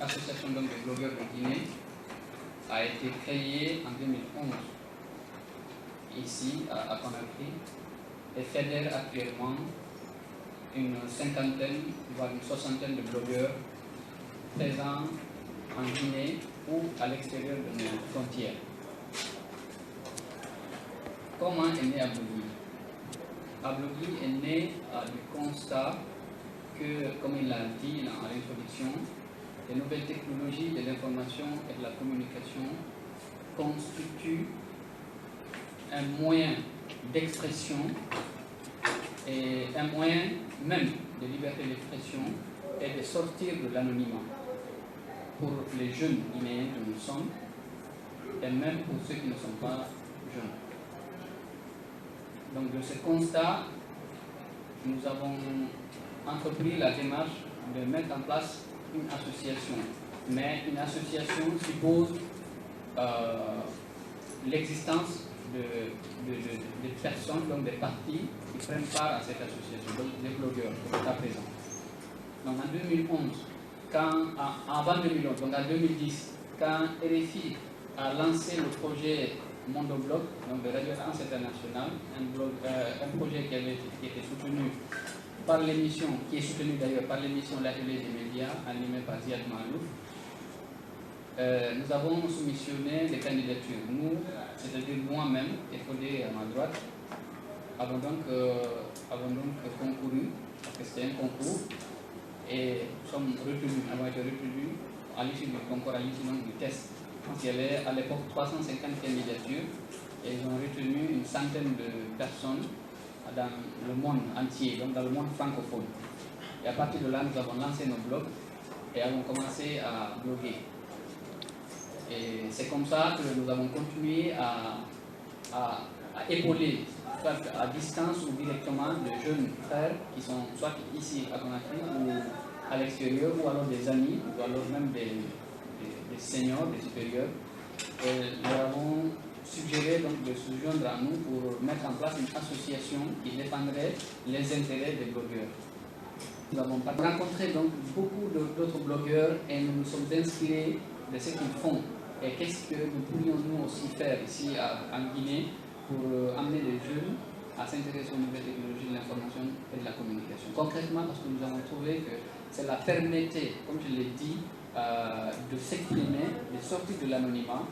association donc, de blogueurs de Guinée a été créée en 2011 ici à Conakry et fédère actuellement une cinquantaine, voire une soixantaine de blogueurs présents en Guinée ou à l'extérieur de nos frontières. Comment est né Ablogui? Ablogui est né du constat que, comme il l'a dit à l'introduction, les nouvelles technologies de l'information et de la communication constituent un moyen d'expression et un moyen même de liberté d'expression et de sortir de l'anonymat pour les jeunes guinéens que nous sommes et même pour ceux qui ne sont pas jeunes. Donc de ce constat, nous avons entrepris la démarche de mettre en place une association. Mais une association suppose l'existence de personnes, donc des partis qui prennent part à cette association, donc des blogueurs, à présent. Donc en 2011, avant 2011, donc en 2010, quand RFI a lancé le projet Mondoblog, donc de Radio France Internationale, un projet qui était soutenu par l'émission, qui est soutenu d'ailleurs par l'émission L'Atelier des médias, animée par Ziad Malouf, nous avons soumissionné des candidatures. Nous, c'est-à-dire moi-même et Fodé à ma droite, avons donc concouru, parce que c'était un concours, et nous sommes retenus, avons été retenus à l'issue du concours, à l'issue du test. Il y avait à l'époque 350 candidatures, et ils ont retenu une centaine de personnes dans le monde entier, donc dans le monde francophone. Et à partir de là, nous avons lancé nos blogs et avons commencé à bloguer. Et c'est comme ça que nous avons continué à épauler, soit à distance ou directement, de jeunes frères qui sont soit ici à Conakry ou à l'extérieur, ou alors des amis, ou alors même des seniors, des supérieurs. Et nous avons suggéré donc de se joindre à nous pour mettre en place une association qui défendrait les intérêts des blogueurs. Nous avons rencontré donc beaucoup d'autres blogueurs et nous nous sommes inspirés de ce qu'ils font. Et qu'est-ce que nous pourrions nous aussi faire ici en Guinée pour amener les jeunes à s'intéresser aux nouvelles technologies de l'information et de la communication. Concrètement, parce que nous avons trouvé que cela permettait, comme je l'ai dit, de s'exprimer, de sortir de l'anonymat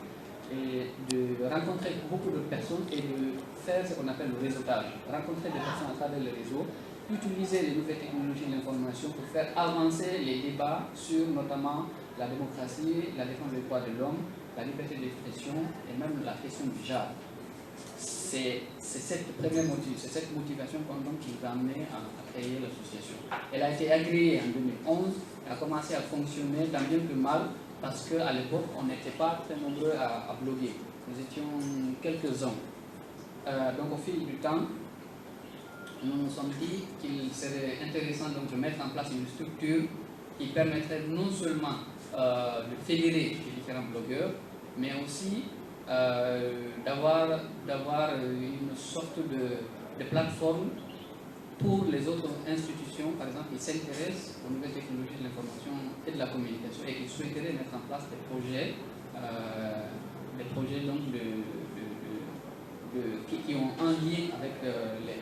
et de rencontrer beaucoup de personnes et de faire ce qu'on appelle le réseautage. Rencontrer des personnes à travers le réseau, utiliser les nouvelles technologies de l'information pour faire avancer les débats sur notamment la démocratie, la défense des droits de l'homme, la liberté d'expression et même la question du genre. C'est cette motivation qui nous a amené à créer l'association. Elle a été agréée en 2011, elle a commencé à fonctionner tant bien que mal, parce qu'à l'époque, on n'était pas très nombreux à bloguer. Nous étions quelques-uns. Donc au fil du temps, nous nous sommes dit qu'il serait intéressant donc, de mettre en place une structure qui permettrait non seulement de fédérer les différents blogueurs, mais aussi d'avoir une sorte de plateforme pour les autres institutions, par exemple, qui s'intéressent aux nouvelles technologies de l'information et de la communication et qui souhaiteraient mettre en place des projets donc qui ont un lien avec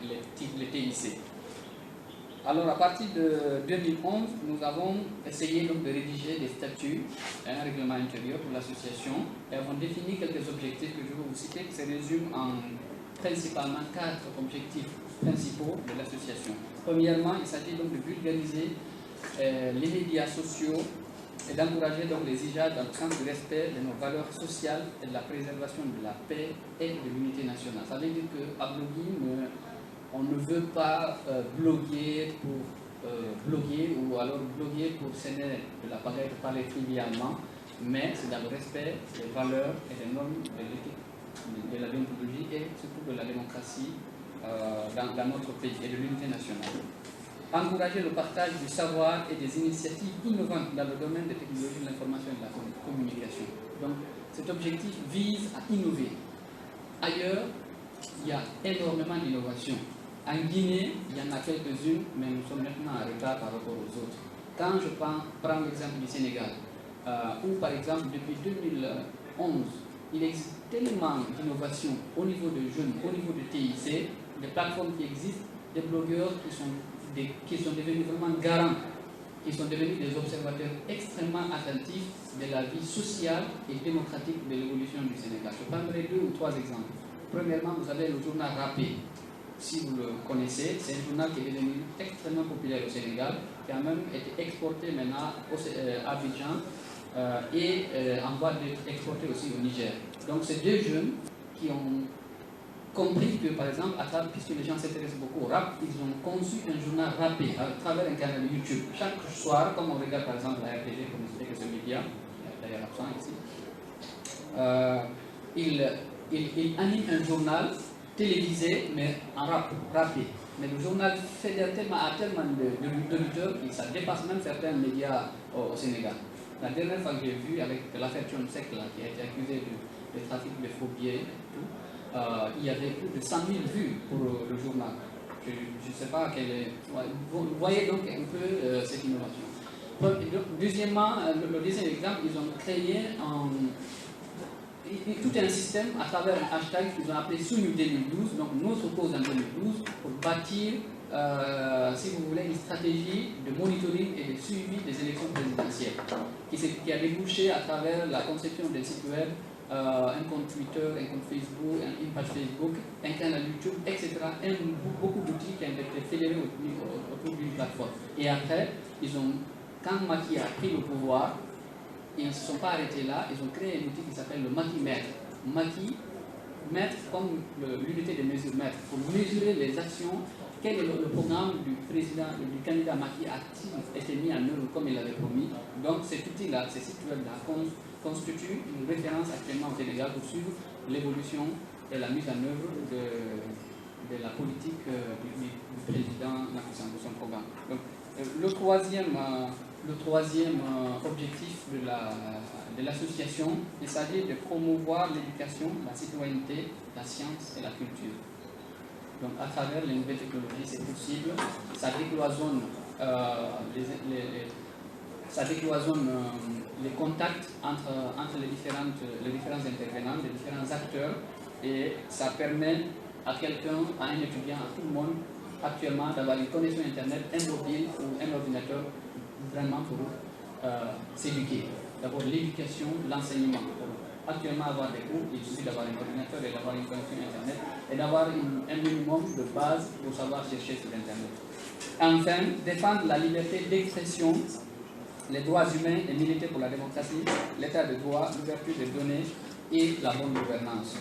les TIC. Alors, à partir de 2011, nous avons essayé donc de rédiger des statuts, un règlement intérieur pour l'association, et avons défini quelques objectifs que je vais vous citer, qui se résument en principalement 4 objectifs principaux de l'association. Premièrement, il s'agit donc de vulgariser les médias sociaux et d'encourager donc les IJA dans le sens du respect de nos valeurs sociales et de la préservation de la paix et de l'unité nationale. Ça veut dire qu'à Blogui, on ne veut pas bloguer pour bloguer ou alors bloguer pour s'aimer de la pagaille, de parler trivialement, mais c'est dans le respect des valeurs et des normes de l'éthique, de la déontologie et surtout de la démocratie dans notre pays et de l'unité nationale. Encourager le partage du savoir et des initiatives innovantes dans le domaine des technologies de l'information et de la communication. Donc cet objectif vise à innover. Ailleurs, il y a énormément d'innovations. En Guinée, il y en a quelques-unes, mais nous sommes maintenant en retard par rapport aux autres. Quand je prends l'exemple du Sénégal, où par exemple depuis 2011, il existe tellement d'innovations au niveau de jeunes, au niveau de TIC, des plateformes qui existent, des blogueurs qui sont devenus vraiment garants, qui sont devenus des observateurs extrêmement attentifs de la vie sociale et démocratique de l'évolution du Sénégal. Je prendrai 2 ou 3 exemples. Premièrement, vous avez le journal Rappé. Si vous le connaissez, c'est un journal qui est devenu extrêmement populaire au Sénégal, qui a même été exporté maintenant à Abidjan et en voie d'être exporté aussi au Niger. Donc c'est 2 jeunes qui ont compris que, par exemple, puisque les gens s'intéressent beaucoup au rap, ils ont conçu un journal rappé à travers un canal YouTube. Chaque soir, comme on regarde par exemple la RTG, comme vous savez que ce média, d'ailleurs absent ici, il anime un journal télévisé, mais en rappé. Mais le journal fédère a tellement d'auditeurs que ça dépasse même certains médias au Sénégal. La dernière fois que j'ai vu avec l'affaire Tchonsek, qui a été accusée de trafic de faux billets et tout, il y avait plus de 100 000 vues pour le journal. Je ne sais pas quelle est... Vous voyez donc un peu cette innovation. Deuxièmement, le deuxième exemple, ils ont créé tout un système à travers un hashtag qu'ils ont appelé Sounou 2012, donc notre cause en 2012, pour bâtir, si vous voulez, une stratégie de monitoring et de suivi des élections présidentielles, qui a débouché à travers la conception d'un site web, un compte Twitter, un compte Facebook, une page Facebook, un canal YouTube, etc. Beaucoup d'outils qui ont été fédérés autour d'une plateforme. Et après, quand Macky a pris le pouvoir, ils ne se sont pas arrêtés là, ils ont créé un outil qui s'appelle le Macky Mètre. Macky Mètre comme l'unité de mesure mètre, pour mesurer les actions. Quel est le programme du candidat Macky a-t-il été mis en œuvre comme il l'avait promis? Donc cet outil-là, ces sites web-là, constitue une référence actuellement au Sénégal pour suivre l'évolution et la mise en œuvre de la politique du président Macky Sall, de son programme. Donc, le troisième objectif de l'association, il s'agit de promouvoir l'éducation, la citoyenneté, la science et la culture. Donc à travers les nouvelles technologies, c'est possible. Ça décloisonne les contacts entre les différents intervenants, les différents acteurs, et ça permet à quelqu'un, à un étudiant, à tout le monde, actuellement, d'avoir une connexion Internet, un mobile ou un ordinateur, vraiment pour s'éduquer. D'abord l'éducation, l'enseignement. Actuellement, avoir des cours, il suffit d'avoir un ordinateur et d'avoir une connexion Internet et d'avoir un minimum de base pour savoir chercher sur Internet. Enfin, défendre la liberté d'expression, les droits humains et militer pour la démocratie, l'état de droit, l'ouverture des données et la bonne gouvernance.